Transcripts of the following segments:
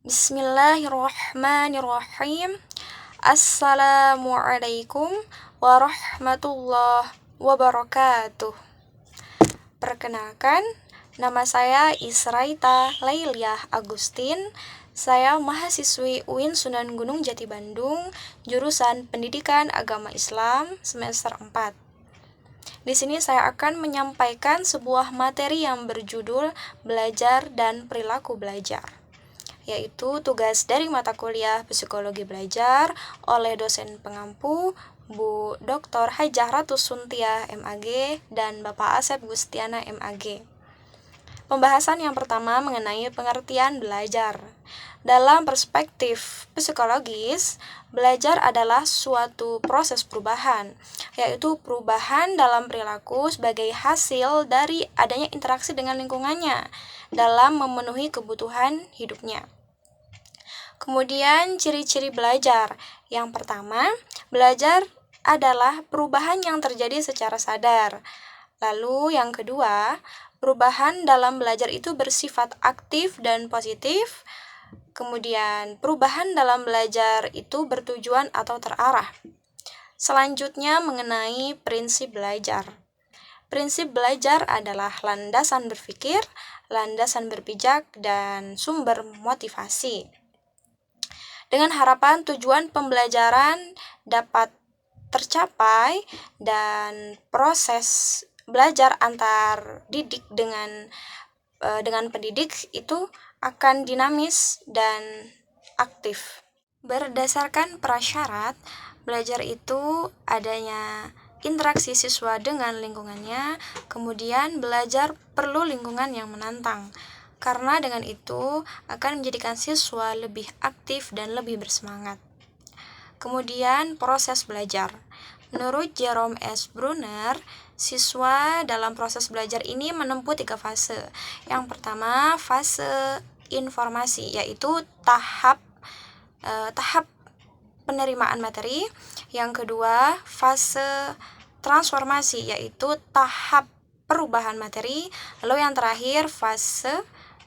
Bismillahirrahmanirrahim. Assalamualaikum warahmatullahi wabarakatuh. Perkenalkan, nama saya Israita Lailiah Agustin. Saya mahasiswi UIN Sunan Gunung Jati Bandung, jurusan Pendidikan Agama Islam semester 4. Di sini saya akan menyampaikan sebuah materi yang berjudul Belajar dan Perilaku Belajar, yaitu tugas dari mata kuliah Psikologi Belajar oleh dosen pengampu Bu Dr. Hajah Ratu Suntiah MAG dan Bapak Asep Gustiana MAG. Pembahasan yang pertama mengenai pengertian belajar. Dalam perspektif psikologis, belajar adalah suatu proses perubahan, yaitu perubahan dalam perilaku sebagai hasil dari adanya interaksi dengan lingkungannya dalam memenuhi kebutuhan hidupnya. Kemudian ciri-ciri belajar. Yang pertama, belajar adalah perubahan yang terjadi secara sadar. Lalu yang kedua, perubahan dalam belajar itu bersifat aktif dan positif. Kemudian perubahan dalam belajar itu bertujuan atau terarah. Selanjutnya mengenai prinsip belajar. Prinsip belajar adalah landasan berpikir, landasan berpijak, dan sumber motivasi. Dengan harapan tujuan pembelajaran dapat tercapai dan proses belajar antar didik dengan pendidik itu akan dinamis dan aktif. Berdasarkan prasyarat, belajar itu adanya interaksi siswa dengan lingkungannya, kemudian belajar perlu lingkungan yang menantang, karena dengan itu akan menjadikan siswa lebih aktif dan lebih bersemangat. Kemudian proses belajar. Menurut Jerome S. Brunner, siswa dalam proses belajar ini menempuh 3 fase. Yang pertama, fase informasi, yaitu tahap penerimaan materi. Yang kedua, fase transformasi, yaitu tahap perubahan materi. Lalu yang terakhir, fase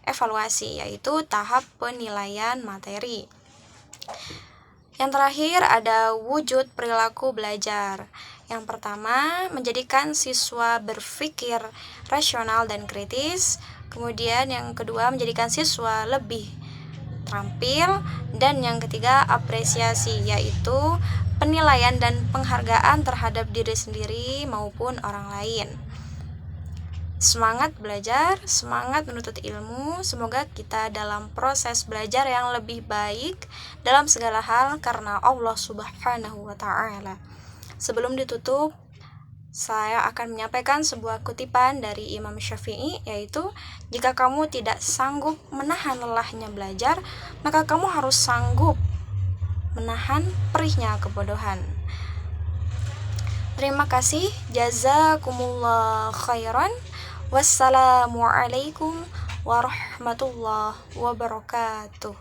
evaluasi, yaitu tahap penilaian materi. Yang terakhir ada wujud perilaku belajar. Yang pertama, menjadikan siswa berpikir rasional dan kritis. Kemudian yang kedua, menjadikan siswa lebih terampil. Dan yang ketiga, apresiasi, yaitu penilaian dan penghargaan terhadap diri sendiri maupun orang lain. Semangat belajar, semangat menuntut ilmu. Semoga kita dalam proses belajar yang lebih baik dalam segala hal karena Allah Subhanahu wa Ta'ala. Sebelum ditutup, saya akan menyampaikan sebuah kutipan dari Imam Syafi'i, yaitu jika kamu tidak sanggup menahan lelahnya belajar, maka kamu harus sanggup menahan perihnya kebodohan. Terima kasih. Jazakumullah khairan. Wassalamualaikum warahmatullahi wabarakatuh.